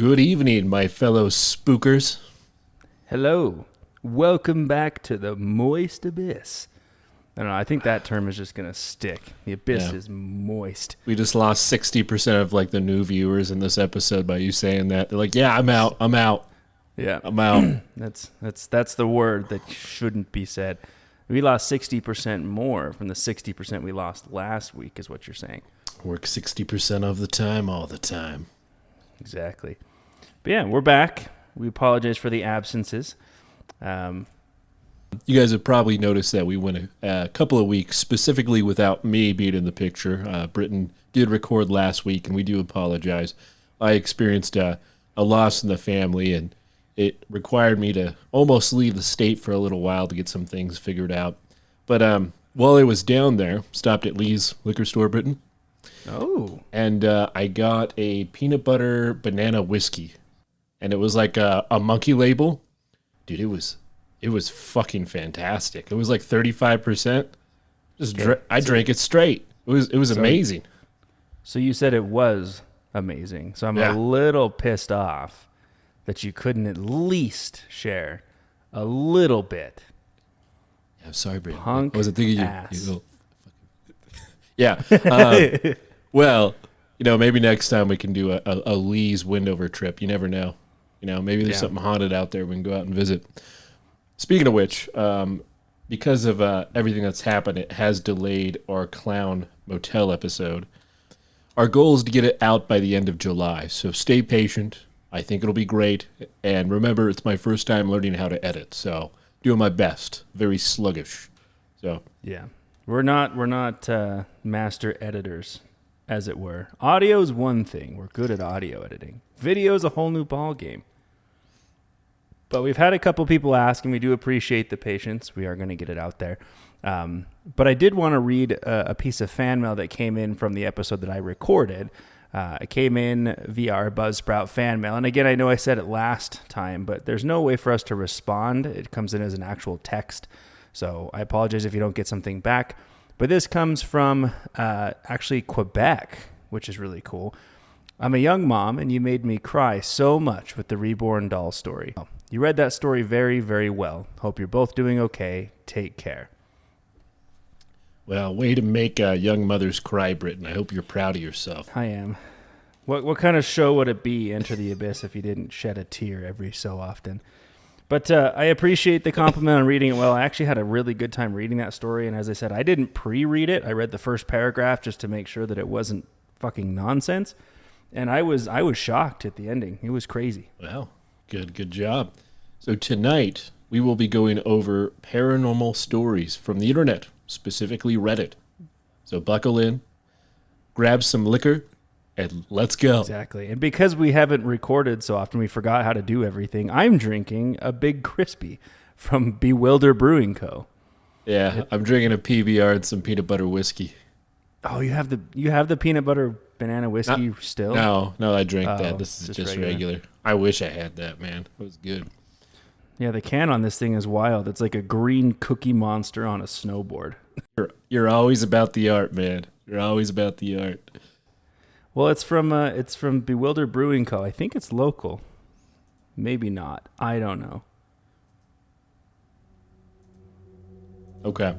Good evening, my fellow spookers. Hello. Welcome back to the moist abyss. I don't know. I think that term is just going to stick. The abyss is moist. We just lost 60% of like the new viewers in this episode by you saying that. They're like, yeah, I'm out. Yeah. I'm out. That's the word that shouldn't be said. We lost 60% more from the 60% we lost last week is what you're saying. Work 60% of the time, all the time. Exactly. But yeah, we're back. We apologize for the absences. You guys have probably noticed that we went a couple of weeks specifically without me being in the picture. Britton did record last week, and we do apologize. I experienced a loss in the family, and it required me to almost leave the state for a little while to get some things figured out. But while I was down there, stopped at Lee's liquor store, Britton. Oh. And I got a peanut butter banana whiskey. And it was like a monkey label. Dude, it was fucking fantastic. It was like 35%. I drank it straight. It was amazing. So you said it was amazing. So I'm a little pissed off that you couldn't at least share a little bit. Yeah, I'm sorry, Brandon. Punk I wasn't thinking ass. you yeah. Well, maybe next time we can do a Lee's Windover trip. You never know. Maybe there's something haunted out there we can go out and visit. Speaking of which, because of everything that's happened, it has delayed our Clown Motel episode. Our goal is to get it out by the end of July, so stay patient. I think it'll be great. And remember, it's my first time learning how to edit, so doing my best. Very sluggish. So yeah, we're not master editors, as it were. Audio's one thing. We're good at audio editing. Video's a whole new ball game. But we've had a couple people ask, and we do appreciate the patience. We are going to get it out there. But I did want to read a piece of fan mail that came in from the episode that I recorded. It came in via our Buzzsprout fan mail. And again, I know I said it last time, but there's no way for us to respond. It comes in as an actual text. So I apologize if you don't get something back. But this comes from actually Quebec, which is really cool. I'm a young mom, and you made me cry so much with the reborn doll story. You read that story very, very well. Hope you're both doing okay. Take care. well, way to make young mothers cry, Britton. I hope you're proud of yourself. I am. What kind of show would it be, Enter the Abyss, if you didn't shed a tear every so often? But I appreciate the compliment on reading it well. I actually had a really good time reading that story, and as I said, I didn't pre-read it. I read the first paragraph just to make sure that it wasn't fucking nonsense. And I was shocked at the ending. It was crazy. Well, good job. So tonight, we will be going over paranormal stories from the internet, specifically Reddit. So buckle in, grab some liquor, and let's go. Exactly. And because we haven't recorded so often, we forgot how to do everything. I'm drinking a Big Crispy from Bewilder Brewing Co. Yeah, I'm drinking a PBR and some peanut butter whiskey. Oh, you have the peanut butter banana whiskey still? No, I drank that. This is just regular. I wish I had that, man. It was good. Yeah, the can on this thing is wild. It's like a green cookie monster on a snowboard. You're always about the art, man. You're always about the art. Well, it's from Bewilder Brewing Co. I think it's local. Maybe not. I don't know. Okay.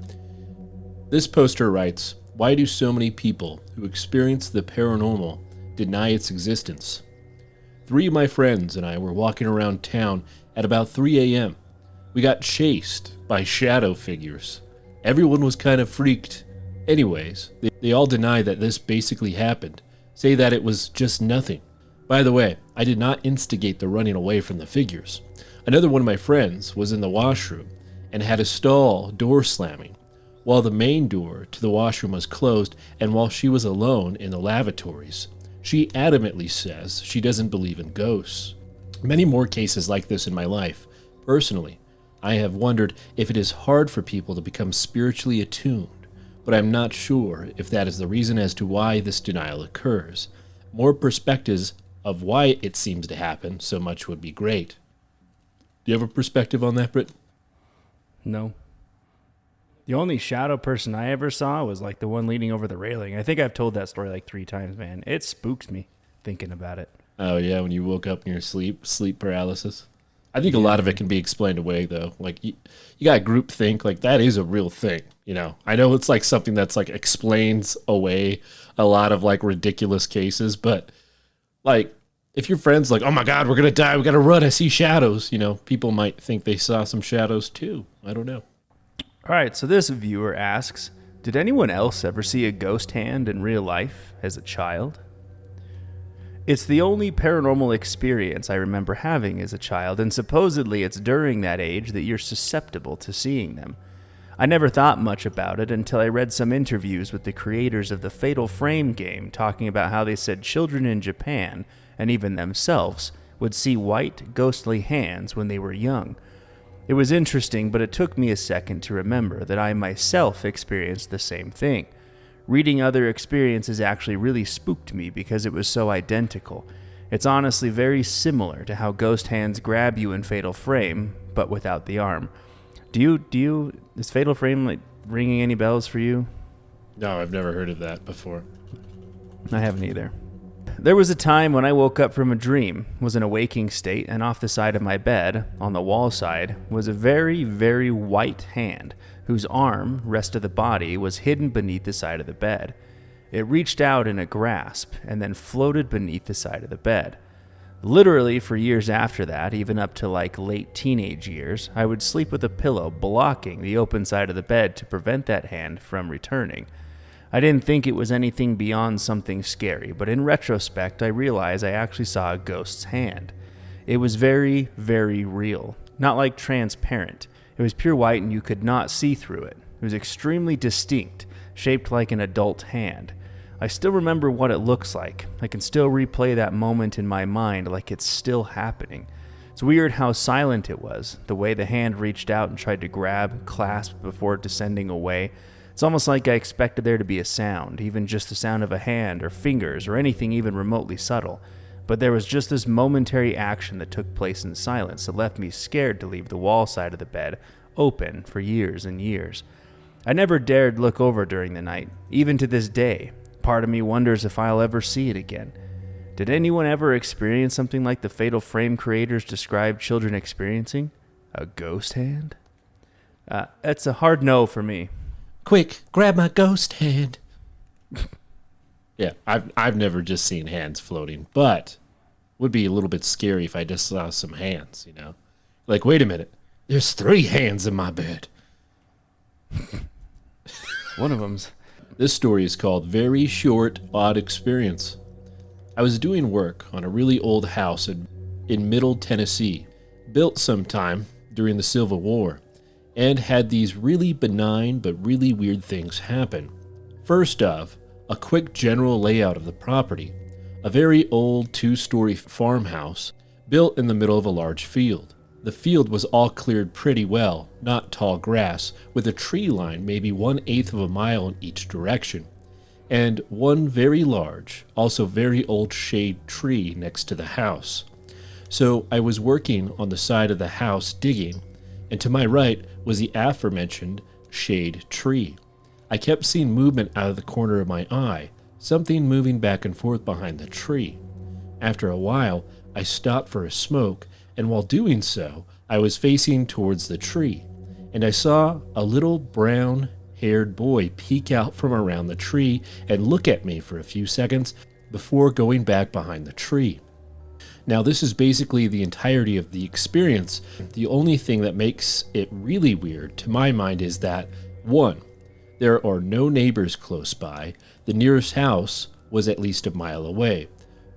This poster writes, "Why do so many people who experience the paranormal deny its existence? 3 of my friends and I were walking around town at about 3 a.m. We got chased by shadow figures. Everyone was kind of freaked. Anyways, they all deny that this basically happened, say that it was just nothing. By the way, I did not instigate the running away from the figures. Another one of my friends was in the washroom and had a stall door slamming, while the main door to the washroom was closed, and while she was alone in the lavatories. She adamantly says she doesn't believe in ghosts. Many more cases like this in my life. Personally, I have wondered if it is hard for people to become spiritually attuned, but I'm not sure if that is the reason as to why this denial occurs. More perspectives of why it seems to happen so much would be great." Do you have a perspective on that, Britt? No. The only shadow person I ever saw was like the one leaning over the railing. I think I've told that story like 3 times, man. It spooks me thinking about it. Oh yeah, when you woke up in your sleep paralysis. I think a lot of it can be explained away though. Like you got group think, like that is a real thing. You know, I know it's like something that's like explains away a lot of like ridiculous cases, but like if your friend's like, oh my God, we're gonna die, we gotta run, I see shadows, you know, people might think they saw some shadows too. I don't know. All right, so this viewer asks, did anyone else ever see a ghost hand in real life as a child? It's the only paranormal experience I remember having as a child, and supposedly it's during that age that you're susceptible to seeing them. I never thought much about it until I read some interviews with the creators of the Fatal Frame game talking about how they said children in Japan, and even themselves, would see white, ghostly hands when they were young. It was interesting, but it took me a second to remember that I myself experienced the same thing. Reading other experiences actually really spooked me because it was so identical. It's honestly very similar to how ghost hands grab you in Fatal Frame, but without the arm. Is Fatal Frame like ringing any bells for you? No, I've never heard of that before. I haven't either. There was a time when I woke up from a dream, was in a waking state, and off the side of my bed, on the wall side, was a very, very white hand, whose arm, rest of the body, was hidden beneath the side of the bed. It reached out in a grasp, and then floated beneath the side of the bed. Literally, for years after that, even up to like late teenage years, I would sleep with a pillow blocking the open side of the bed to prevent that hand from returning. I didn't think it was anything beyond something scary, but in retrospect, I realized I actually saw a ghost's hand. It was very, very real, not like transparent. It was pure white and you could not see through it. It was extremely distinct, shaped like an adult hand. I still remember what it looks like. I can still replay that moment in my mind like it's still happening. It's weird how silent it was, the way the hand reached out and tried to grab, clasp before descending away. It's almost like I expected there to be a sound, even just the sound of a hand or fingers or anything even remotely subtle. But there was just this momentary action that took place in silence that left me scared to leave the wall side of the bed open for years and years. I never dared look over during the night. Even to this day, part of me wonders if I'll ever see it again. Did anyone ever experience something like the Fatal Frame creators described children experiencing? A ghost hand? That's a hard no for me. Quick, grab my ghost hand. Yeah, I've never just seen hands floating, but would be a little bit scary if I just saw some hands, you know? Like, wait a minute, there's 3 hands in my bed. One of them's... This story is called Very Short, Odd Experience. I was doing work on a really old house in Middle Tennessee, built sometime during the Civil War, and had these really benign but really weird things happen. First off, a quick general layout of the property. A very old 2-story farmhouse built in the middle of a large field. The field was all cleared pretty well, not tall grass, with a tree line maybe 1/8 of a mile in each direction, and one very large, also very old shade tree next to the house. So I was working on the side of the house digging, and to my right was the aforementioned shade tree. I kept seeing movement out of the corner of my eye, something moving back and forth behind the tree. After a while, I stopped for a smoke, and while doing so, I was facing towards the tree, and I saw a little brown-haired boy peek out from around the tree and look at me for a few seconds before going back behind the tree. Now, this is basically the entirety of the experience. The only thing that makes it really weird, to my mind, is that, 1, there are no neighbors close by. The nearest house was at least a mile away.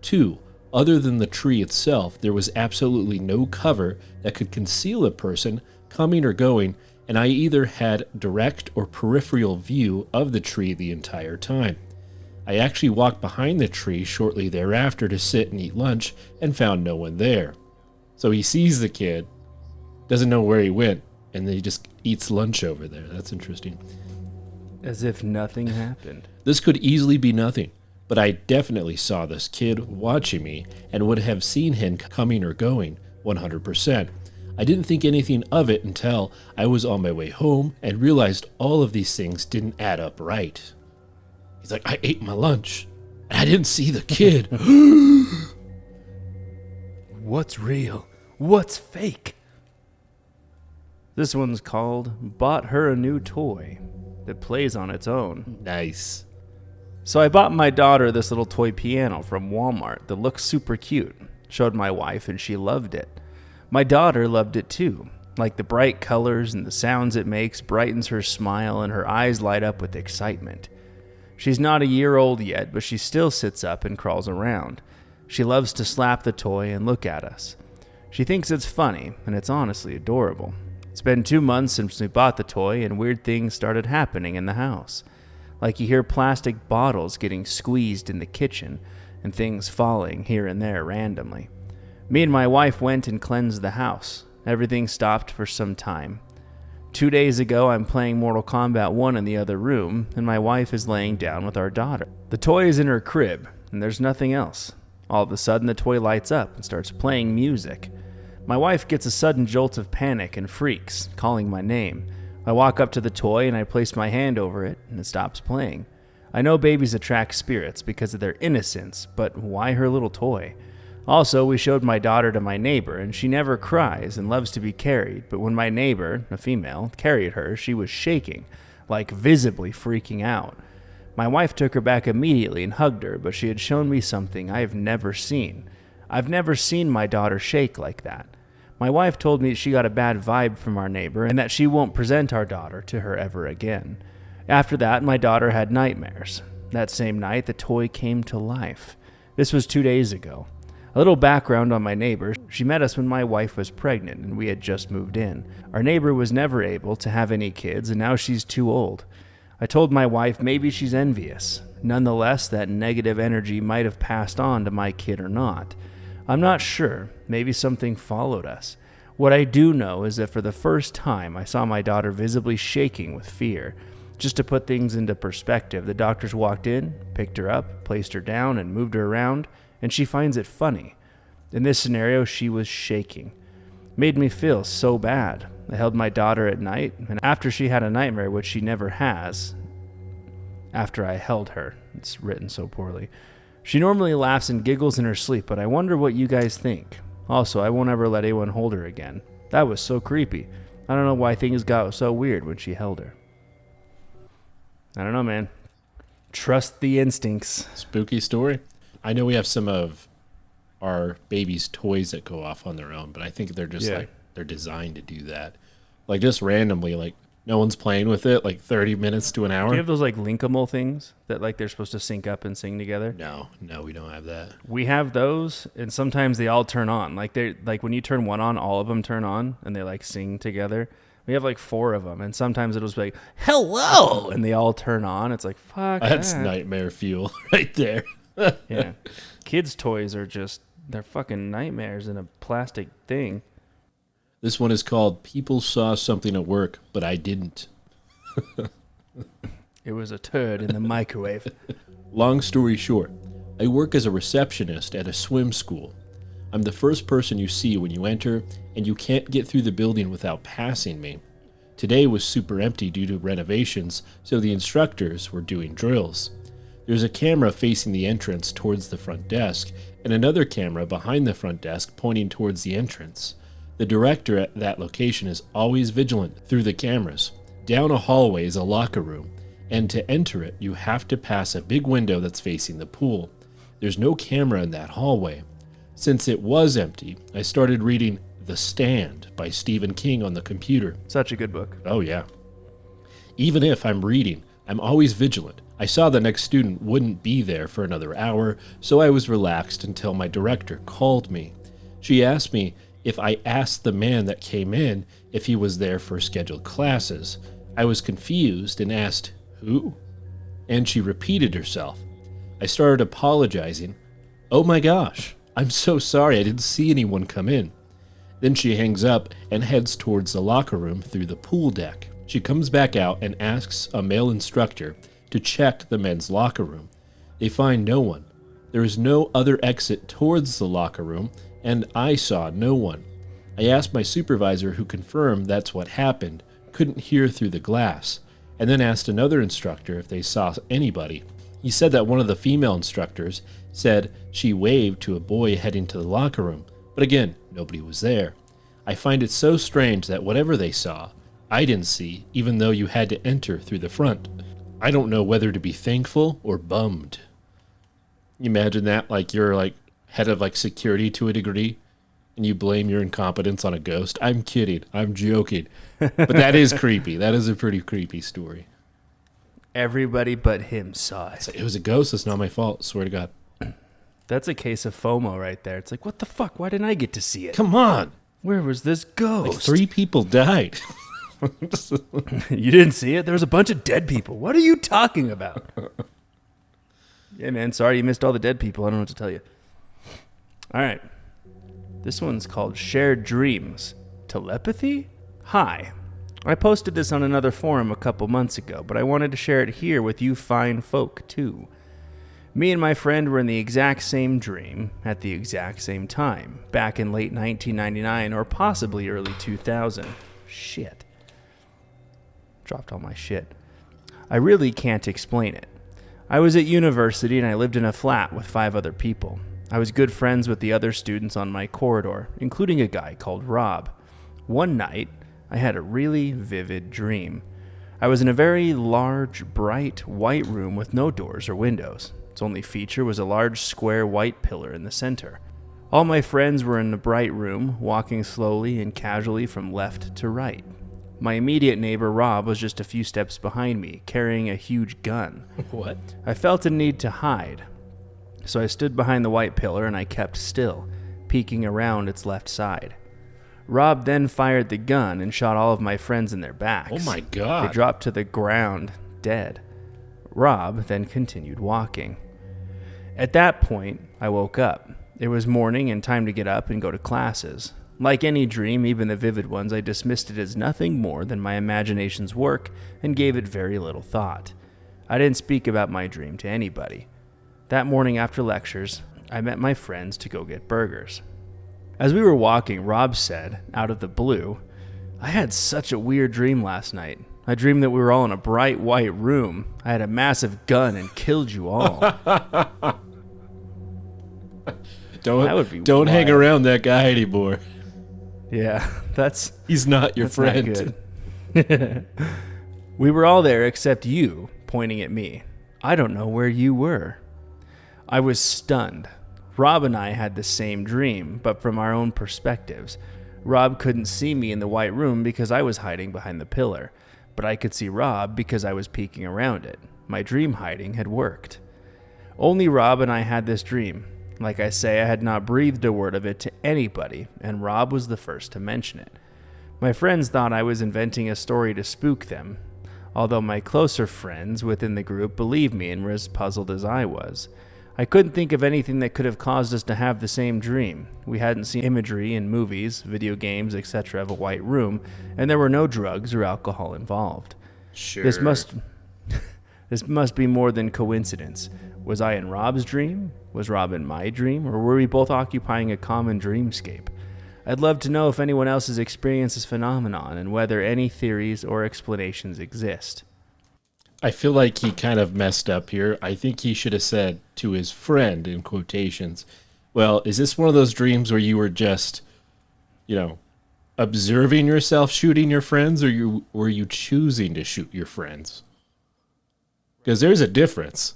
2, other than the tree itself, there was absolutely no cover that could conceal a person coming or going, and I either had direct or peripheral view of the tree the entire time. I actually walked behind the tree shortly thereafter to sit and eat lunch and found no one there. So he sees the kid, doesn't know where he went, and then he just eats lunch over there. That's interesting. As if nothing happened. This could easily be nothing, but I definitely saw this kid watching me and would have seen him coming or going 100%. I didn't think anything of it until I was on my way home and realized all of these things didn't add up right. He's like, I ate my lunch, and I didn't see the kid. What's real? What's fake? This one's called Bought Her a New Toy that plays on its own. Nice. So I bought my daughter this little toy piano from Walmart that looks super cute. Showed my wife and she loved it. My daughter loved it too. Like the bright colors and the sounds it makes brightens her smile and her eyes light up with excitement. She's not a year old yet, but she still sits up and crawls around. She loves to slap the toy and look at us. She thinks it's funny, and it's honestly adorable. It's been 2 months since we bought the toy, and weird things started happening in the house. Like you hear plastic bottles getting squeezed in the kitchen, and things falling here and there randomly. Me and my wife went and cleansed the house. Everything stopped for some time. 2 days ago, I'm playing Mortal Kombat 1 in the other room, and my wife is laying down with our daughter. The toy is in her crib, and there's nothing else. All of a sudden, the toy lights up and starts playing music. My wife gets a sudden jolt of panic and freaks, calling my name. I walk up to the toy and I place my hand over it, and it stops playing. I know babies attract spirits because of their innocence, but why her little toy? Also, we showed my daughter to my neighbor, and she never cries and loves to be carried, but when my neighbor, a female, carried her, she was shaking, like visibly freaking out. My wife took her back immediately and hugged her, but she had shown me something I have never seen. I've never seen my daughter shake like that. My wife told me she got a bad vibe from our neighbor and that she won't present our daughter to her ever again. After that, my daughter had nightmares. That same night, the toy came to life. This was 2 days ago. A little background on my neighbor. She met us when my wife was pregnant and we had just moved in. Our neighbor was never able to have any kids and now she's too old. I told my wife maybe she's envious. Nonetheless, that negative energy might have passed on to my kid or not. I'm not sure. Maybe something followed us. What I do know is that for the first time, I saw my daughter visibly shaking with fear. Just to put things into perspective, the doctors walked in, picked her up, placed her down, and moved her around, and she finds it funny. In this scenario, she was shaking. Made me feel so bad. I held my daughter at night, and after she had a nightmare, which she never has, after I held her, it's written so poorly, she normally laughs and giggles in her sleep, but I wonder what you guys think. Also, I won't ever let anyone hold her again. That was so creepy. I don't know why things got so weird when she held her. I don't know, man. Trust the instincts. Spooky story. I know we have some of our baby's toys that go off on their own, but I think they're just like, they're designed to do that. Like just randomly, like no one's playing with it, like 30 minutes to an hour. Do you have those like linkable things that like they're supposed to sync up and sing together? No, we don't have that. We have those, and sometimes they all turn on. Like they like when you turn one on, all of them turn on, and they like sing together. We have like 4 of them, and sometimes it'll just be like, hello, and they all turn on. It's like, fuck That's that. nightmare fuel right there. Yeah. Kids' toys are just, they're fucking nightmares in a plastic thing. This one is called People Saw Something at Work, but I Didn't. It was a turd in the microwave. Long story short, I work as a receptionist at a swim school. I'm the first person you see when you enter, and you can't get through the building without passing me. Today was super empty due to renovations, so the instructors were doing drills. There's a camera facing the entrance towards the front desk, and another camera behind the front desk pointing towards the entrance. The director at that location is always vigilant through the cameras. Down a hallway is a locker room, and to enter it, you have to pass a big window that's facing the pool. There's no camera in that hallway. Since it was empty, I started reading The Stand by Stephen King on the computer. Such a good book. Oh, yeah. Even if I'm reading, I'm always vigilant. I saw the next student wouldn't be there for another hour, so I was relaxed until my director called me. She asked me if I asked the man that came in if he was there for scheduled classes. I was confused and asked, "Who?" And she repeated herself. I started apologizing. "Oh my gosh, I'm so sorry, I didn't see anyone come in." Then she hangs up and heads towards the locker room through the pool deck. She comes back out and asks a male instructor to check the men's locker room. They find no one. There is no other exit towards the locker room, and I saw no one. I asked my supervisor, who confirmed that's what happened, couldn't hear through the glass, and then asked another instructor if they saw anybody. He said that one of the female instructors said she waved to a boy heading to the locker room, But again, nobody was there. I find it so strange that whatever they saw, I didn't see, even though you had to enter through the front. I don't know whether to be thankful or bummed. You imagine that, like you're like head of like security to a degree, and you blame your incompetence on a ghost. I'm kidding. I'm joking. But that is creepy. That is a pretty creepy story. Everybody but him saw it. It was a ghost. It's not my fault. Swear to God. That's a case of FOMO right there. It's like, what the fuck? Why didn't I get to see it? Come on. Where was this ghost? Like 3 people died. You didn't see it? There was a bunch of dead people. What are you talking about? Yeah, man. Sorry you missed all the dead people. I don't know what to tell you. All right. This one's called Shared Dreams. Telepathy? Hi. I posted this on another forum a couple months ago, but I wanted to share it here with you fine folk, too. Me and my friend were in the exact same dream at the exact same time, back in late 1999 or possibly early 2000. Shit. Dropped all my shit. I really can't explain it. I was at university and I lived in a flat with 5 other people. I was good friends with the other students on my corridor, including a guy called Rob. One night, I had a really vivid dream. I was in a very large, bright, white room with no doors or windows. Its only feature was a large, square, white pillar in the center. All my friends were in the bright room, walking slowly and casually from left to right. My immediate neighbor, Rob, was just a few steps behind me, carrying a huge gun. What? I felt a need to hide, so I stood behind the white pillar and I kept still, peeking around its left side. Rob then fired the gun and shot all of my friends in their backs. Oh my God. They dropped to the ground, dead. Rob then continued walking. At that point, I woke up. It was morning and time to get up and go to classes. Like any dream, even the vivid ones, I dismissed it as nothing more than my imagination's work and gave it very little thought. I didn't speak about my dream to anybody. That morning after lectures, I met my friends to go get burgers. As we were walking, Rob said, out of the blue, I had such a weird dream last night. I dreamed that we were all in a bright white room. I had a massive gun and killed you all. Don't hang around that guy anymore. Yeah, he's not your friend. Not good. We were all there except you, pointing at me. I don't know where you were. I was stunned. Rob and I had the same dream, but from our own perspectives. Rob couldn't see me in the white room because I was hiding behind the pillar, but I could see Rob because I was peeking around it. My dream hiding had worked. Only Rob and I had this dream. Like I say, I had not breathed a word of it to anybody, and Rob was the first to mention it. My friends thought I was inventing a story to spook them, although my closer friends within the group believed me and were as puzzled as I was. I couldn't think of anything that could have caused us to have the same dream. We hadn't seen imagery in movies, video games, etc. of a white room, and there were no drugs or alcohol involved. Sure. This must be more than coincidence. Was I in Rob's dream? Was Rob in my dream? Or were we both occupying a common dreamscape? I'd love to know if anyone else has experienced this phenomenon and whether any theories or explanations exist. I feel like he kind of messed up here. I think he should have said to his friend, in quotations, well, is this one of those dreams where you were just, observing yourself shooting your friends, or were you choosing to shoot your friends? Because there's a difference.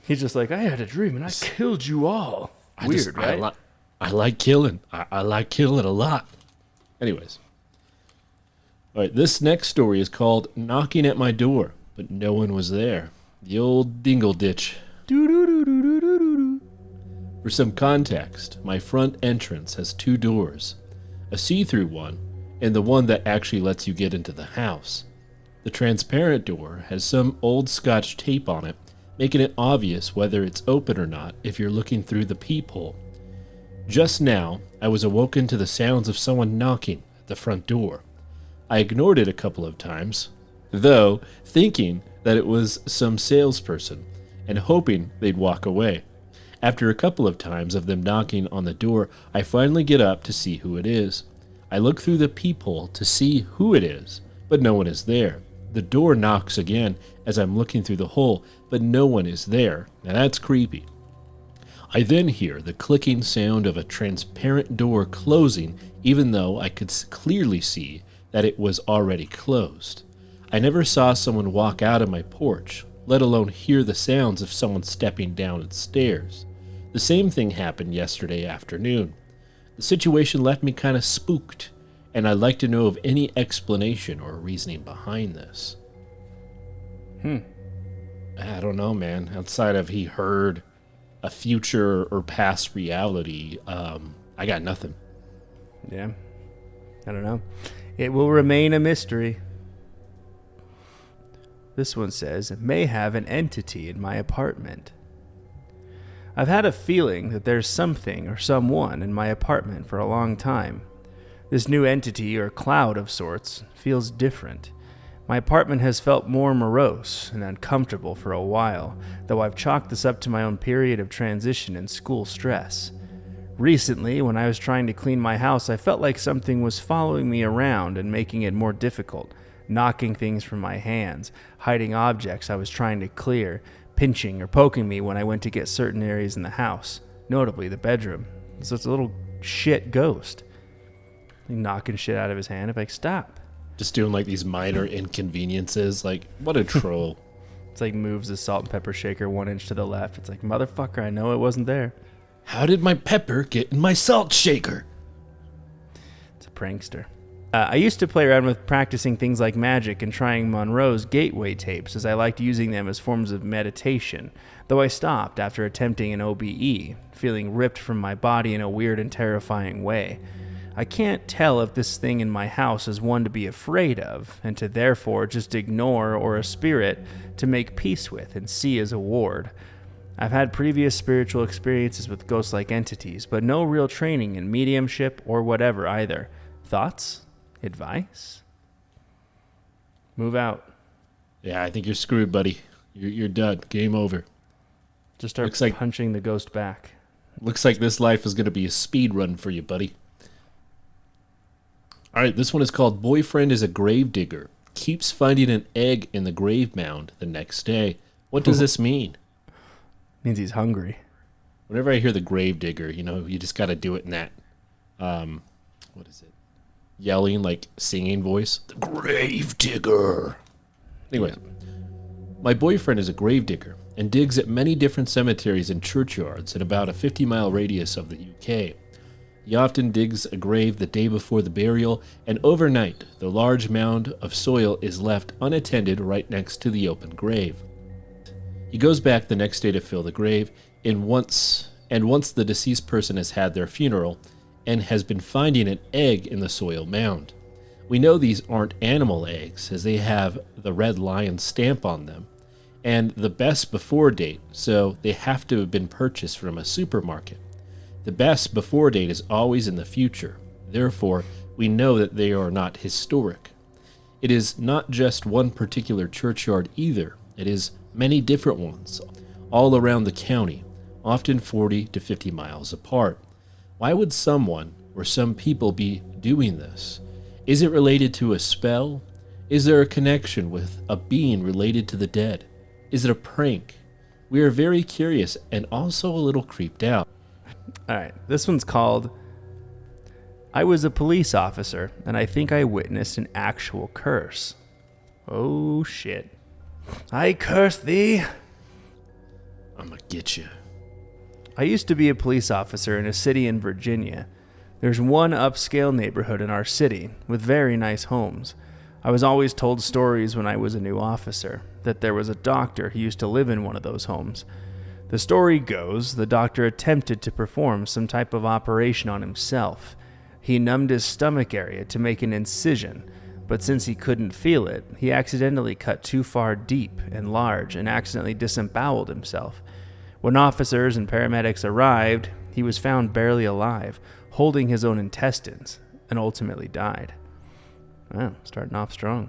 He's just like, I had a dream and I killed you all. Weird, right? I like killing. I like killing a lot. Anyways. All right, this next story is called Knocking at My Door, but no one was there. The old dingle ditch. For some context, my front entrance has 2 doors, a see-through one, and the one that actually lets you get into the house. The transparent door has some old Scotch tape on it, making it obvious whether it's open or not if you're looking through the peephole. Just now, I was awoken to the sounds of someone knocking at the front door. I ignored it a couple of times, though thinking that it was some salesperson and hoping they'd walk away. After a couple of times of them knocking on the door, I finally get up to see who it is. I look through the peephole to see who it is, but no one is there. The door knocks again as I'm looking through the hole, but no one is there. Now that's creepy. I then hear the clicking sound of a transparent door closing, even though I could clearly see that it was already closed. I never saw someone walk out of my porch, let alone hear the sounds of someone stepping down its stairs. The same thing happened yesterday afternoon. The situation left me kind of spooked, and I'd like to know of any explanation or reasoning behind this. I don't know, man. Outside of he heard a future or past reality, I got nothing. Yeah. I don't know. It will remain a mystery. This one says, may have an entity in my apartment. I've had a feeling that there's something or someone in my apartment for a long time. This new entity or cloud of sorts feels different. My apartment has felt more morose and uncomfortable for a while, though I've chalked this up to my own period of transition and school stress. Recently, when I was trying to clean my house, I felt like something was following me around and making it more difficult, knocking things from my hands, hiding objects I was trying to clear, pinching or poking me when I went to get certain areas in the house, notably the bedroom. So it's a little shit ghost. Knocking shit out of his hand. I'm like, stop. Just doing like these minor inconveniences. Like, what a troll. It's like moves the salt and pepper shaker 1 inch to the left. It's like, motherfucker, I know it wasn't there. How did my pepper get in my salt shaker? It's a prankster. I used to play around with practicing things like magic and trying Monroe's gateway tapes, as I liked using them as forms of meditation, though I stopped after attempting an OBE, feeling ripped from my body in a weird and terrifying way. I can't tell if this thing in my house is one to be afraid of, and to therefore just ignore, or a spirit to make peace with and see as a ward. I've had previous spiritual experiences with ghost-like entities, but no real training in mediumship or whatever either. Thoughts? Advice? Move out. Yeah, I think you're screwed, buddy. You're done. Game over. Just start punching the ghost back. Looks like this life is going to be a speed run for you, buddy. All right, this one is called Boyfriend is a Gravedigger. Keeps finding an egg in the grave mound the next day. What does this mean? Means he's hungry. Whenever I hear the gravedigger, you just got to do it in that, what is it? Yelling, like singing voice. The gravedigger. Anyways, my boyfriend is a gravedigger and digs at many different cemeteries and churchyards in about a 50-mile radius of the UK. He often digs a grave the day before the burial, and overnight, the large mound of soil is left unattended right next to the open grave. He goes back the next day to fill the grave, and once the deceased person has had their funeral, and has been finding an egg in the soil mound. We know these aren't animal eggs, as they have the red lion stamp on them, and the best before date, so they have to have been purchased from a supermarket. The best before date is always in the future. Therefore, we know that they are not historic. It is not just one particular churchyard either. It is many different ones, all around the county, often 40 to 50 miles apart. Why would someone or some people be doing this? Is it related to a spell? Is there a connection with a being related to the dead? Is it a prank? We are very curious and also a little creeped out. All right, this one's called, I was a police officer, and I think I witnessed an actual curse. Oh, shit. I curse thee. I'm gonna get you. I used to be a police officer in a city in Virginia. There's one upscale neighborhood in our city with very nice homes. I was always told stories when I was a new officer that there was a doctor who used to live in one of those homes. The story goes, the doctor attempted to perform some type of operation on himself. He numbed his stomach area to make an incision, but since he couldn't feel it, he accidentally cut too far deep and large and accidentally disemboweled himself. When officers and paramedics arrived, he was found barely alive, holding his own intestines, and ultimately died. Wow, starting off strong.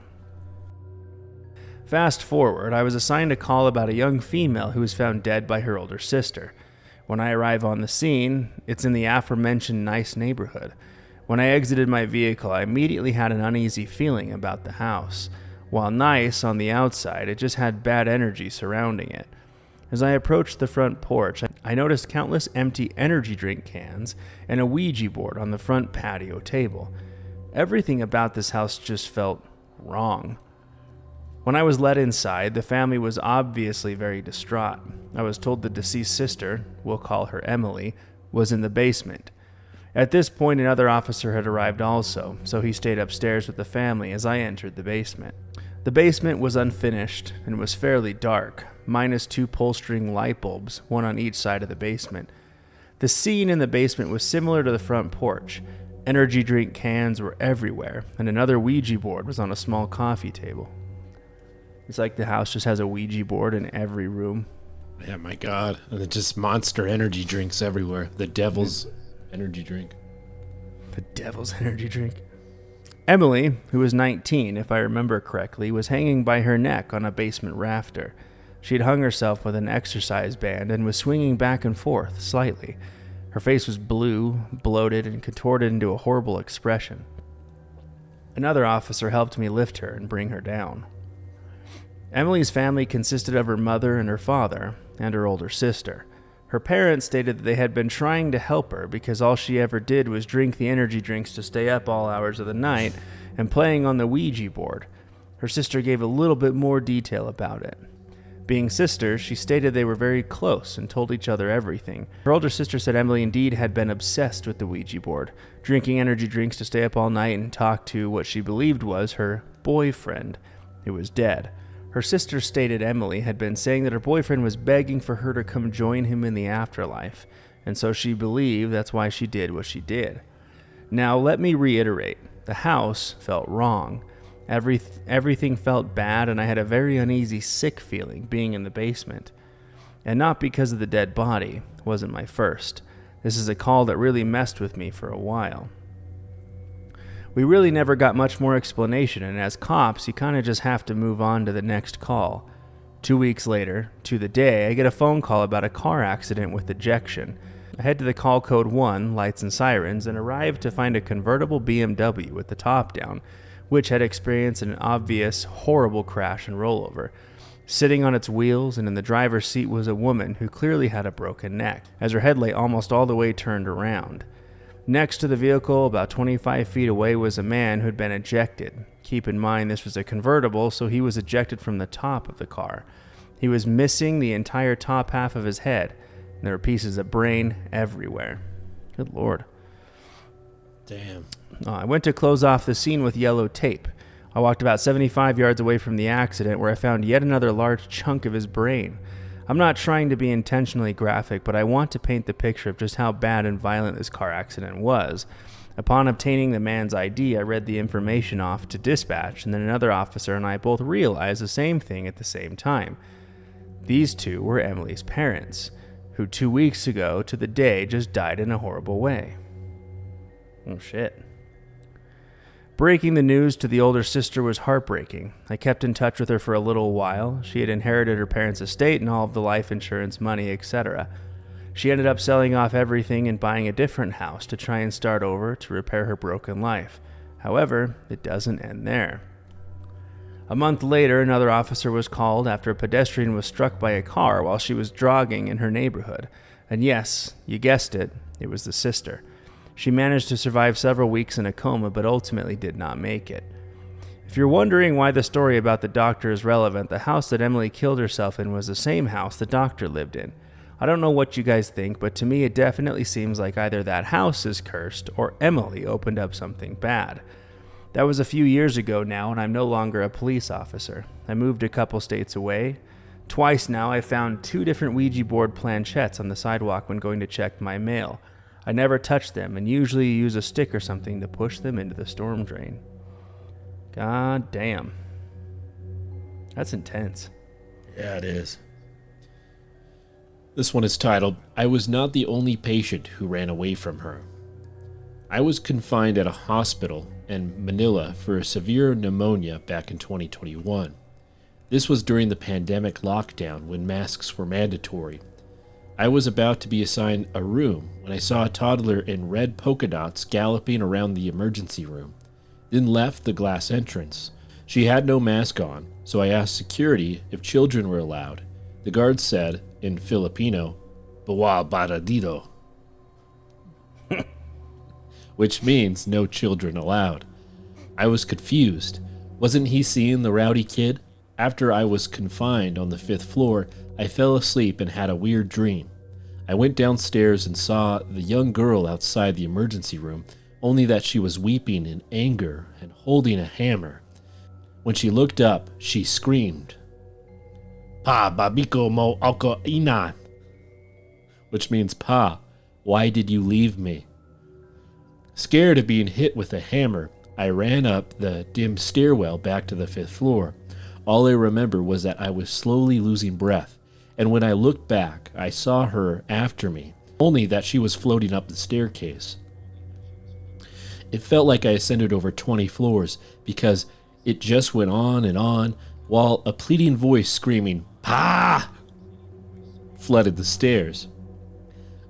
Fast forward, I was assigned a call about a young female who was found dead by her older sister. When I arrive on the scene, it's in the aforementioned nice neighborhood. When I exited my vehicle, I immediately had an uneasy feeling about the house. While nice on the outside, it just had bad energy surrounding it. As I approached the front porch, I noticed countless empty energy drink cans and a Ouija board on the front patio table. Everything about this house just felt wrong. When I was let inside, the family was obviously very distraught. I was told the deceased sister, we'll call her Emily, was in the basement. At this point, another officer had arrived also, so he stayed upstairs with the family as I entered the basement. The basement was unfinished and was fairly dark, minus 2 pull-string light bulbs, one on each side of the basement. The scene in the basement was similar to the front porch. Energy drink cans were everywhere, and another Ouija board was on a small coffee table. It's like the house just has a Ouija board in every room. Yeah, my God. And it's just monster energy drinks everywhere. The devil's energy drink. The devil's energy drink. Emily, who was 19, if I remember correctly, was hanging by her neck on a basement rafter. She had hung herself with an exercise band and was swinging back and forth slightly. Her face was blue, bloated, and contorted into a horrible expression. Another officer helped me lift her and bring her down. Emily's family consisted of her mother and her father, and her older sister. Her parents stated that they had been trying to help her because all she ever did was drink the energy drinks to stay up all hours of the night and playing on the Ouija board. Her sister gave a little bit more detail about it. Being sisters, she stated they were very close and told each other everything. Her older sister said Emily indeed had been obsessed with the Ouija board, drinking energy drinks to stay up all night and talk to what she believed was her boyfriend, who was dead. Her sister stated Emily had been saying that her boyfriend was begging for her to come join him in the afterlife, and so she believed that's why she did what she did. Now, let me reiterate, the house felt wrong. Everything felt bad, and I had a very uneasy, sick feeling being in the basement. And not because of the dead body, wasn't my first. This is a call that really messed with me for a while. We really never got much more explanation, and as cops, you kind of just have to move on to the next call. 2 weeks later, to the day, I get a phone call about a car accident with ejection. I head to the call code 1, lights and sirens, and arrive to find a convertible BMW with the top down, which had experienced an obvious, horrible crash and rollover. Sitting on its wheels and in the driver's seat was a woman who clearly had a broken neck, as her head lay almost all the way turned around. Next to the vehicle, about 25 feet away, was a man who had been ejected. Keep in mind this was a convertible, so he was ejected from the top of the car. He was missing the entire top half of his head, and there were pieces of brain everywhere. Good Lord. Damn. I went to close off the scene with yellow tape. I walked about 75 yards away from the accident where I found yet another large chunk of his brain. I'm not trying to be intentionally graphic, but I want to paint the picture of just how bad and violent this car accident was. Upon obtaining the man's ID, I read the information off to dispatch, and then another officer and I both realized the same thing at the same time. These two were Emily's parents, who 2 weeks ago to the day just died in a horrible way. Oh shit. Breaking the news to the older sister was heartbreaking. I kept in touch with her for a little while. She had inherited her parents' estate and all of the life insurance money, etc. She ended up selling off everything and buying a different house to try and start over to repair her broken life. However, it doesn't end there. A month later, another officer was called after a pedestrian was struck by a car while she was jogging in her neighborhood. And yes, you guessed it, it was the sister. She managed to survive several weeks in a coma, but ultimately did not make it. If you're wondering why the story about the doctor is relevant, the house that Emily killed herself in was the same house the doctor lived in. I don't know what you guys think, but to me it definitely seems like either that house is cursed or Emily opened up something bad. That was a few years ago now, and I'm no longer a police officer. I moved a couple states away. Twice now I found 2 different Ouija board planchettes on the sidewalk when going to check my mail. I never touch them and usually use a stick or something to push them into the storm drain. God damn. That's intense. Yeah, it is. This one is titled, I Was Not the Only Patient Who Ran Away from Her. I was confined at a hospital in Manila for a severe pneumonia back in 2021. This was during the pandemic lockdown when masks were mandatory. I was about to be assigned a room when I saw a toddler in red polka dots galloping around the emergency room, then left the glass entrance. She had no mask on, so I asked security if children were allowed. The guard said in Filipino, bawa baradito, which means no children allowed. I was confused. Wasn't he seeing the rowdy kid? After I was confined on the 5th floor, I fell asleep and had a weird dream. I went downstairs and saw the young girl outside the emergency room, only that she was weeping in anger and holding a hammer. When she looked up, she screamed, "Pa, babiko mo ako inan," which means, "Pa, why did you leave me?" Scared of being hit with a hammer, I ran up the dim stairwell back to the 5th floor. All I remember was that I was slowly losing breath, and when I looked back, I saw her after me, only that she was floating up the staircase. It felt like I ascended over 20 floors, because it just went on, while a pleading voice screaming, "Pa!" flooded the stairs.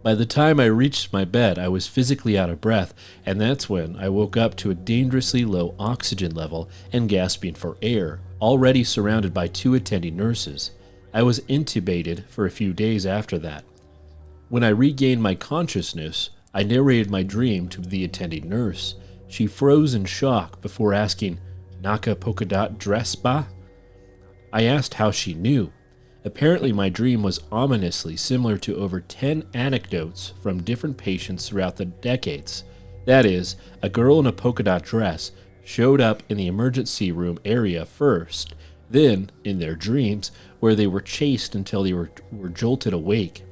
By the time I reached my bed, I was physically out of breath, and that's when I woke up to a dangerously low oxygen level and gasping for air, already surrounded by 2 attending nurses. I was intubated for a few days after that. When I regained my consciousness, I narrated my dream to the attending nurse. She froze in shock before asking, "Naka polka dot dress ba?" I asked how she knew. Apparently my dream was ominously similar to over 10 anecdotes from different patients throughout the decades. That is, a girl in a polka dot dress showed up in the emergency room area first, then in their dreams, where they were chased until they were jolted awake.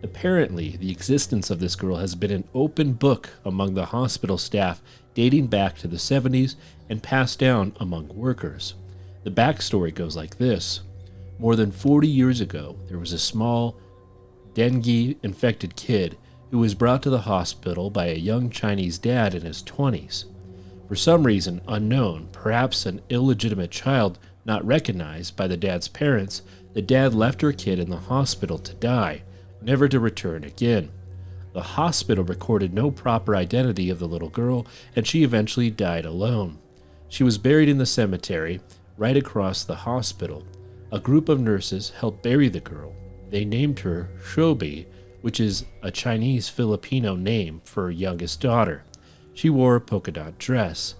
Apparently, the existence of this girl has been an open book among the hospital staff dating back to the 70s and passed down among workers. The backstory goes like this. More than 40 years ago, there was a small dengue-infected kid who was brought to the hospital by a young Chinese dad in his 20s. For some reason unknown, perhaps an illegitimate child not recognized by the dad's parents, the dad left her kid in the hospital to die, never to return again. The hospital recorded no proper identity of the little girl, and she eventually died alone. She was buried in the cemetery right across the hospital. A group of nurses helped bury the girl. They named her Shobi, which is a Chinese Filipino name for her youngest daughter. She wore a polka dot dress.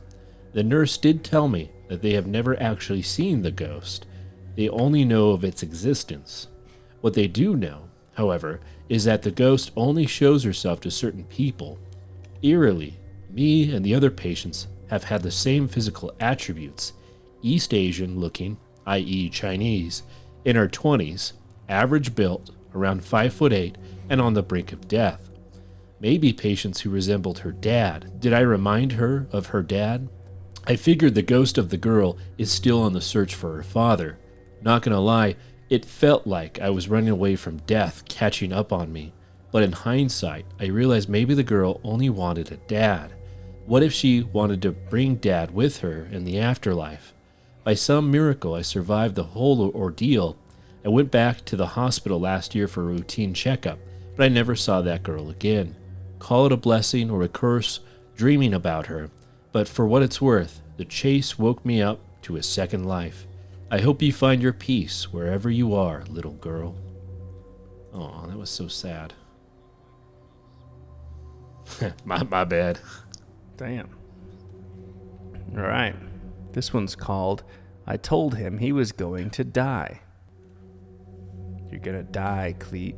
The nurse did tell me that they have never actually seen the ghost. They only know of its existence. What they do know, however, is that the ghost only shows herself to certain people. Eerily, me and the other patients have had the same physical attributes: East Asian looking, i.e. Chinese, in our 20s, average built, around 5'8", and on the brink of death. Maybe patients who resembled her dad. Did I remind her of her dad? I figured the ghost of the girl is still on the search for her father. Not gonna lie, it felt like I was running away from death catching up on me. But in hindsight, I realized maybe the girl only wanted a dad. What if she wanted to bring dad with her in the afterlife? By some miracle, I survived the whole ordeal. I went back to the hospital last year for a routine checkup, but I never saw that girl again. Call it a blessing or a curse, dreaming about her, but for what it's worth, the chase woke me up to a second life. I hope you find your peace wherever you are, little girl. Oh, that was so sad. my bad. Damn. All right. This one's called, I Told Him He Was Going to Die. You're gonna die, Cleet.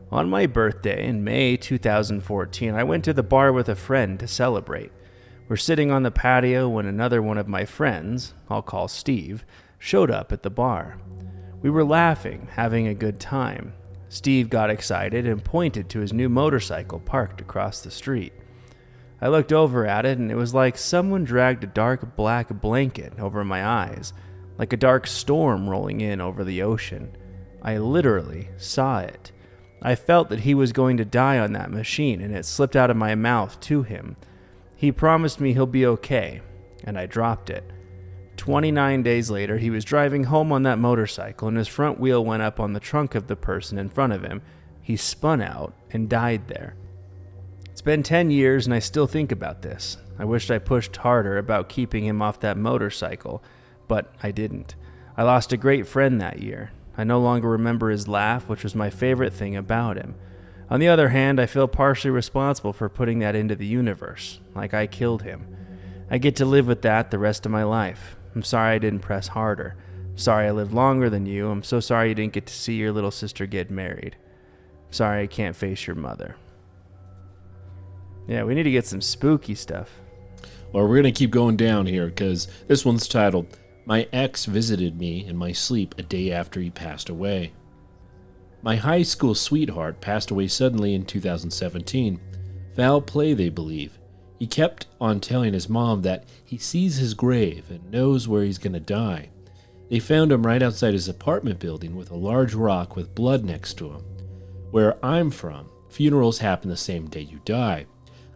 On my birthday in May 2014, I went to the bar with a friend to celebrate. We're sitting on the patio when another one of my friends, I'll call Steve, showed up at the bar. We were laughing, having a good time. Steve got excited and pointed to his new motorcycle parked across the street. I looked over at it, and it was like someone dragged a dark black blanket over my eyes, like a dark storm rolling in over the ocean. I literally saw it. I felt that he was going to die on that machine, and it slipped out of my mouth to him. He promised me he'll be okay, and I dropped it. 29 days later, he was driving home on that motorcycle, and his front wheel went up on the trunk of the person in front of him. He spun out and died there. It's been 10 years, and I still think about this. I wished I pushed harder about keeping him off that motorcycle, but I didn't. I lost a great friend that year. I no longer remember his laugh, which was my favorite thing about him. On the other hand, I feel partially responsible for putting that into the universe, like I killed him. I get to live with that the rest of my life. I'm sorry I didn't press harder. I'm sorry I lived longer than you. I'm so sorry you didn't get to see your little sister get married. I'm sorry I can't face your mother. Yeah, we need to get some spooky stuff. Well, we're going to keep going down here because this one's titled, My Ex Visited Me in My Sleep a Day After He Passed Away. My high school sweetheart passed away suddenly in 2017. Foul play, they believe. He kept on telling his mom that he sees his grave and knows where he's going to die. They found him right outside his apartment building with a large rock with blood next to him. Where I'm from, funerals happen the same day you die.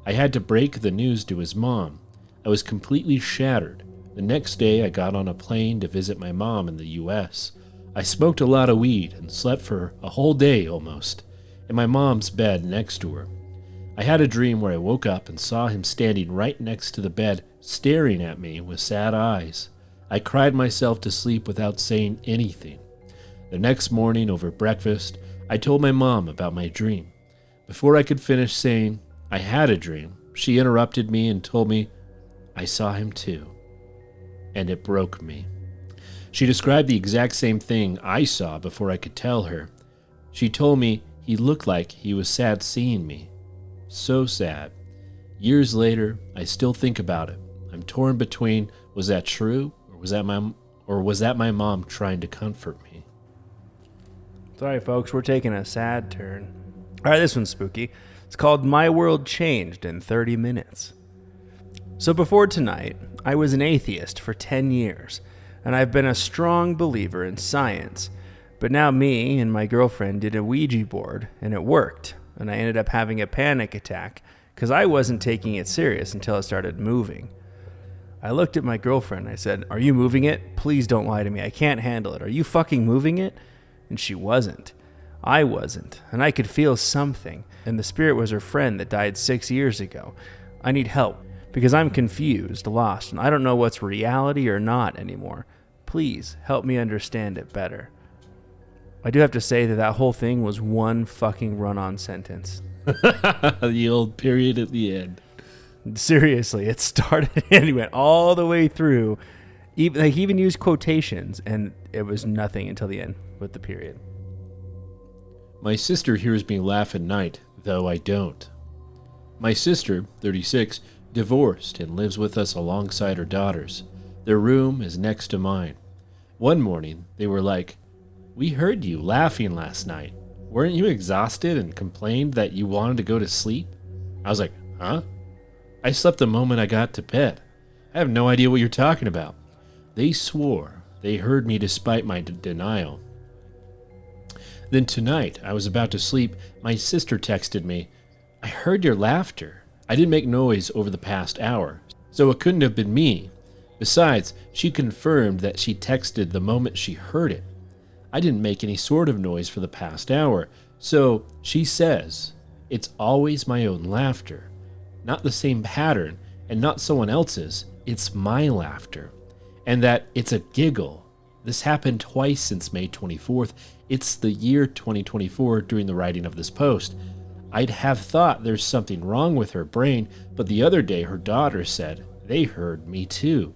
I had to break the news to his mom. I was completely shattered. The next day, I got on a plane to visit my mom in the U.S. I smoked a lot of weed and slept for a whole day almost, in my mom's bed next to her. I had a dream where I woke up and saw him standing right next to the bed, staring at me with sad eyes. I cried myself to sleep without saying anything. The next morning, over breakfast, I told my mom about my dream. Before I could finish saying I had a dream, she interrupted me and told me I saw him too. And it broke me. She described the exact same thing I saw before I could tell her. She told me he looked like he was sad seeing me. So sad. Years later, I still think about it. I'm torn between, was that true, or was that my mom trying to comfort me? Sorry, folks, we're taking a sad turn. All right, this one's spooky. It's called My World Changed in 30 Minutes. So before tonight, I was an atheist for 10 years, and I've been a strong believer in science. But now me and my girlfriend did a Ouija board, and it worked, and I ended up having a panic attack because I wasn't taking it serious until it started moving. I looked at my girlfriend and I said, "Are you moving it? Please don't lie to me. I can't handle it. Are you fucking moving it?" And she wasn't. I wasn't, and I could feel something, and the spirit was her friend that died 6 years ago. I need help, because I'm confused, lost, and I don't know what's reality or not anymore. Please help me understand it better. I do have to say that whole thing was one fucking run-on sentence. The old period at the end. Seriously, it started and it went all the way through. He even used quotations, and it was nothing until the end with the period. My sister hears me laugh at night, though I don't. My sister, 36, divorced and lives with us alongside her daughters. Their room is next to mine. One morning, they were like, "We heard you laughing last night. Weren't you exhausted and complained that you wanted to go to sleep?" I was like, "Huh? I slept the moment I got to bed. I have no idea what you're talking about." They swore they heard me despite my denial. Then tonight, I was about to sleep, my sister texted me, "I heard your laughter. I didn't make noise over the past hour, so it couldn't have been me." Besides, she confirmed that she texted the moment she heard it. I didn't make any sort of noise for the past hour, so she says it's always my own laughter. Not the same pattern, and not someone else's. It's my laughter. And that it's a giggle. This happened twice since May 24th. It's the year 2024 during the writing of this post. I'd have thought there's something wrong with her brain, but the other day her daughter said they heard me too.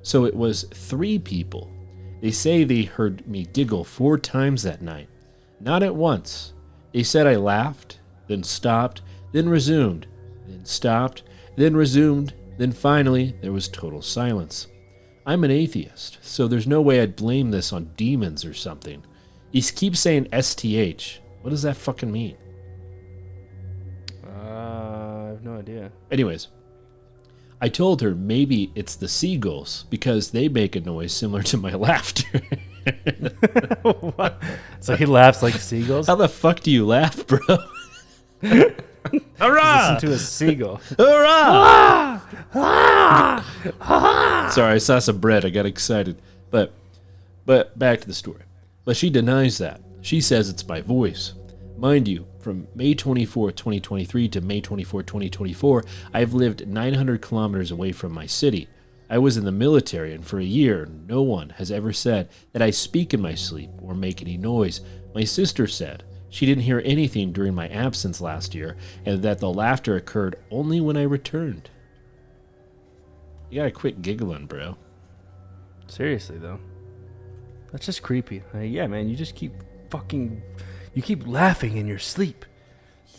So it was 3 people. They say they heard me giggle 4 times that night. Not at once. They said I laughed, then stopped, then resumed, then stopped, then resumed, then finally there was total silence. I'm an atheist, so there's no way I'd blame this on demons or something. He keeps saying STH. What does that fucking mean? I have no idea. Anyways, I told her maybe it's the seagulls because they make a noise similar to my laughter. What? So he laughs like seagulls? How the fuck do you laugh, bro? Hurrah! Listen to a seagull. Hurrah! Sorry, I saw some bread. I got excited. But back to the story. But she denies that. She says it's my voice. Mind you, from May 24, 2023 to May 24, 2024, I've lived 900 kilometers away from my city. I was in the military, and for a year, no one has ever said that I speak in my sleep or make any noise. My sister said she didn't hear anything during my absence last year, and that the laughter occurred only when I returned. You gotta quit giggling, bro. Seriously, though. That's just creepy. Yeah, man, you just keep laughing in your sleep.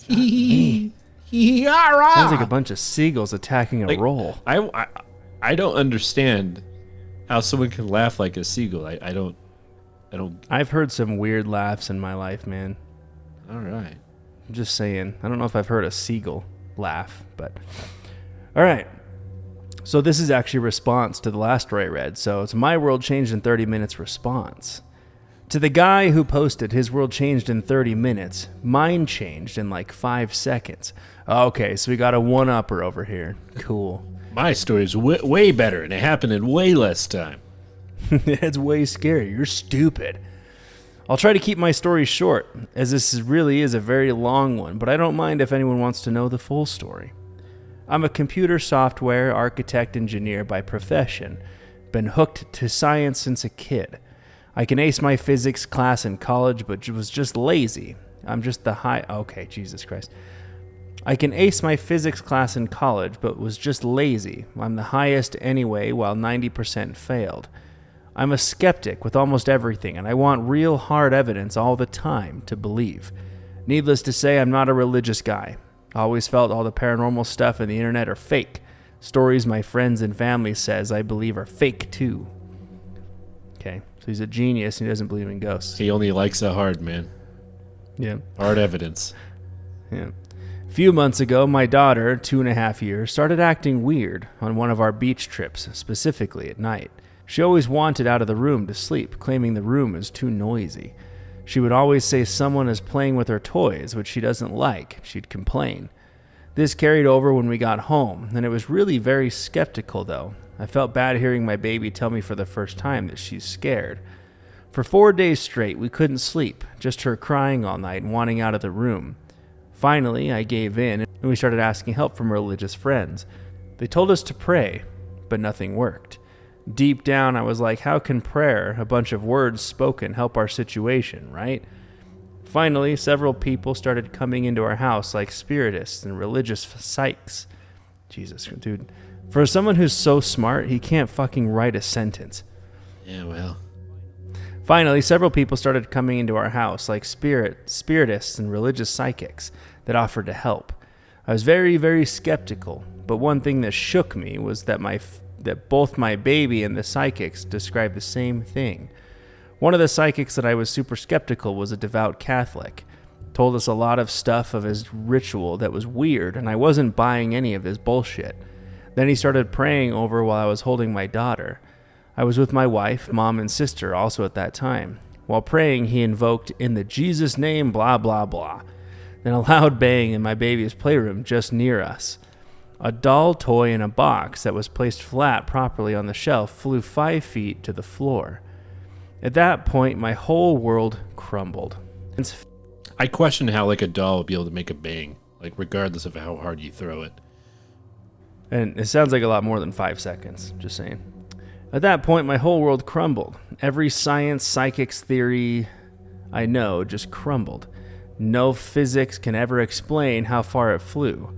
Sounds like a bunch of seagulls attacking a roll. I don't understand how someone can laugh like a seagull. I don't. I've heard some weird laughs in my life, man. All right. I'm just saying. I don't know if I've heard a seagull laugh, but all right. So this is actually a response to the last story I read. So it's my world changed in 30 minutes response. To the guy who posted his world changed in 30 minutes, mine changed in like 5 seconds. Okay, so we got a one-upper over here. Cool. My story is way better, and it happened in way less time. It's way scary. You're stupid. I'll try to keep my story short, as this really is a very long one, but I don't mind if anyone wants to know the full story. I'm a computer software architect engineer by profession. Been hooked to science since a kid. I can ace my physics class in college, but was just lazy. I'm just the high... Okay, Jesus Christ. I can ace my physics class in college, but was just lazy. I'm the highest anyway, while 90% failed. I'm a skeptic with almost everything, and I want real hard evidence all the time to believe. Needless to say, I'm not a religious guy. I always felt all the paranormal stuff on the internet are fake. Stories my friends and family says I believe are fake too. Okay, so he's a genius and he doesn't believe in ghosts. He only likes it hard, man. Yeah. Hard evidence. Yeah. A few months ago, my daughter, 2.5 years, started acting weird on one of our beach trips, specifically at night. She always wanted out of the room to sleep, claiming the room is too noisy. She would always say someone is playing with her toys, which she doesn't like. She'd complain. This carried over when we got home, and it was really very skeptical, though. I felt bad hearing my baby tell me for the first time that she's scared. For 4 days straight, we couldn't sleep, just her crying all night and wanting out of the room. Finally, I gave in, and we started asking help from religious friends. They told us to pray, but nothing worked. Deep down, I was like, how can prayer, a bunch of words spoken, help our situation, right? Finally, several people started coming into our house like spiritists and religious psychs. Jesus, dude. For someone who's so smart, he can't fucking write a sentence. Yeah, well. Finally, several people started coming into our house like spiritists and religious psychics that offered to help. I was very, very skeptical, but one thing that shook me was that both my baby and the psychics described the same thing. One of the psychics that I was super skeptical was a devout Catholic. Told us a lot of stuff of his ritual that was weird, and I wasn't buying any of his bullshit. Then he started praying over while I was holding my daughter. I was with my wife, mom, and sister also at that time. While praying, he invoked, in the Jesus name, blah, blah, blah. Then a loud bang in my baby's playroom just near us. A doll toy in a box that was placed flat properly on the shelf flew 5 feet to the floor. At that point, my whole world crumbled. I question how like a doll would be able to make a bang, like regardless of how hard you throw it. And it sounds like a lot more than 5 seconds, just saying. At that point, my whole world crumbled. Every science, psychics theory I know just crumbled. No physics can ever explain how far it flew.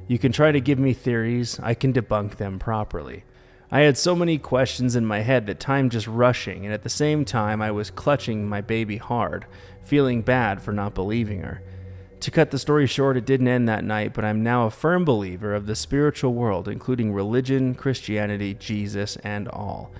You can try to give me theories, I can debunk them properly. I had so many questions in my head that time just rushing, and at the same time I was clutching my baby hard, feeling bad for not believing her. To cut the story short, it didn't end that night, but I'm now a firm believer of the spiritual world, including religion, Christianity, Jesus, and all.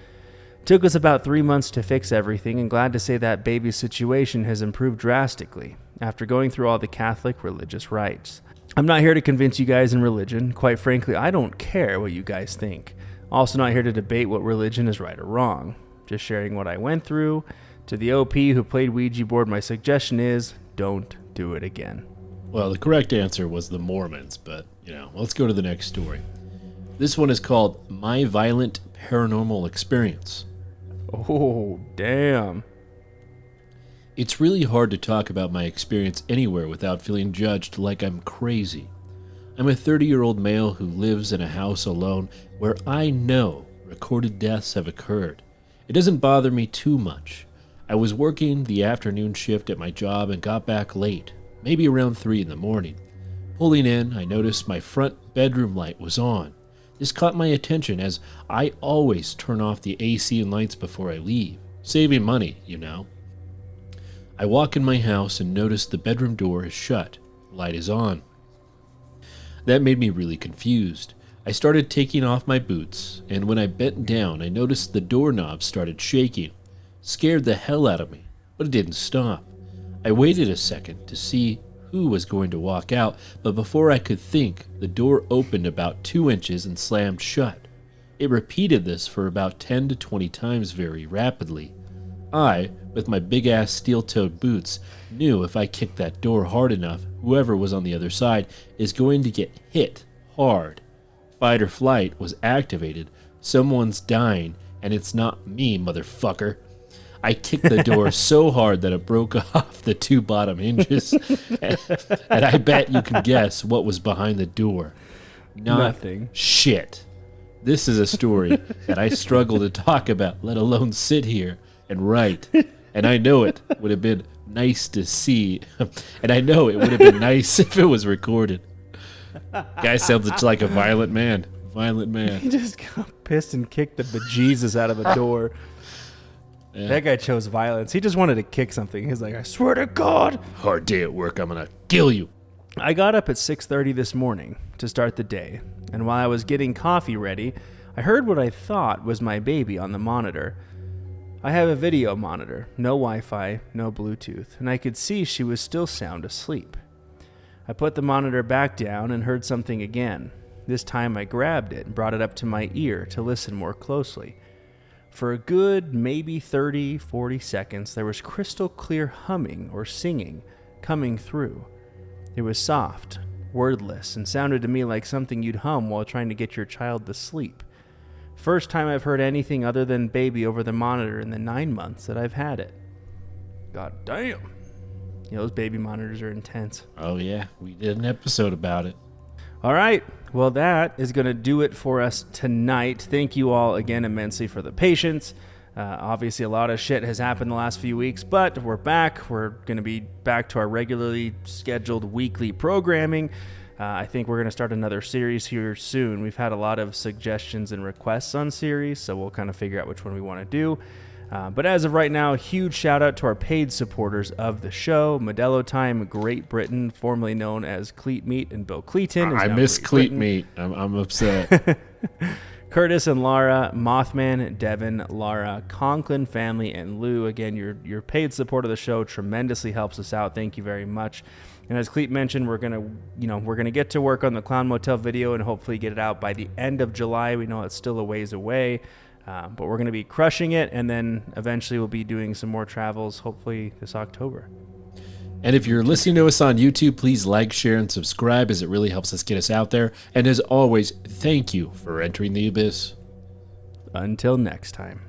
Took us about 3 months to fix everything, and glad to say that baby's situation has improved drastically after going through all the Catholic religious rites. I'm not here to convince you guys in religion. Quite frankly, I don't care what you guys think. Also not here to debate what religion is right or wrong. Just sharing what I went through. To the OP who played Ouija board, my suggestion is, don't do it again. Well, the correct answer was the Mormons, but, let's go to the next story. This one is called My Violent Paranormal Experience. Oh, damn. It's really hard to talk about my experience anywhere without feeling judged like I'm crazy. I'm a 30-year-old male who lives in a house alone where I know recorded deaths have occurred. It doesn't bother me too much. I was working the afternoon shift at my job and got back late, maybe around 3 in the morning. Pulling in, I noticed my front bedroom light was on. This caught my attention as I always turn off the AC and lights before I leave, saving money, you know. I walk in my house and notice the bedroom door is shut. The light is on. That made me really confused. I started taking off my boots, and when I bent down, I noticed the doorknob started shaking. Scared the hell out of me, but it didn't stop. I waited a second to see who was going to walk out, but before I could think, the door opened about 2 inches and slammed shut. It repeated this for about 10 to 20 times very rapidly. I, with my big-ass steel-toed boots, knew if I kicked that door hard enough, whoever was on the other side is going to get hit hard. Fight or flight was activated. Someone's dying, and it's not me, motherfucker. I kicked the door so hard that it broke off the 2 bottom hinges, and I bet you can guess what was behind the door. Nothing. Shit. This is a story that I struggle to talk about, let alone sit here and write. And I know it would have been nice to see, and I know it would have been nice if it was recorded. Guy sounds like a violent man. Violent man. He just got pissed and kicked the bejesus out of a door. Yeah. That guy chose violence. He just wanted to kick something. He's like, I swear to God. Hard day at work. I'm going to kill you. I got up at 6:30 this morning to start the day. And while I was getting coffee ready, I heard what I thought was my baby on the monitor. I have a video monitor, no Wi-Fi, no Bluetooth, and I could see she was still sound asleep. I put the monitor back down and heard something again. This time I grabbed it and brought it up to my ear to listen more closely. For a good maybe 30, 40 seconds, there was crystal clear humming or singing coming through. It was soft, wordless, and sounded to me like something you'd hum while trying to get your child to sleep. First time I've heard anything other than baby over the monitor in the 9 months that I've had it. God damn. You know, those baby monitors are intense. Oh, yeah. We did an episode about it. All right. Well, that is going to do it for us tonight. Thank you all again immensely for the patience. Obviously, a lot of shit has happened the last few weeks, but we're back. We're going to be back to our regularly scheduled weekly programming. I think we're going to start another series here soon. We've had a lot of suggestions and requests on series, so we'll kind of figure out which one we want to do. But as of right now, huge shout out to our paid supporters of the show. Modelo Time, Great Britain, formerly known as Cleat Meat, and Bill Cleaton. I miss Cleat Meat. I'm upset. Curtis and Laura, Mothman, Devin, Lara, Conklin family, and Lou. Again, your paid support of the show tremendously helps us out. Thank you very much. And as Cleet mentioned, we're gonna get to work on the Clown Motel video and hopefully get it out by the end of July. We know it's still a ways away. But we're going to be crushing it, and then eventually we'll be doing some more travels, hopefully this October. And if you're listening to us on YouTube, please like, share, and subscribe, as it really helps us get us out there. And as always, thank you for entering the abyss. Until next time.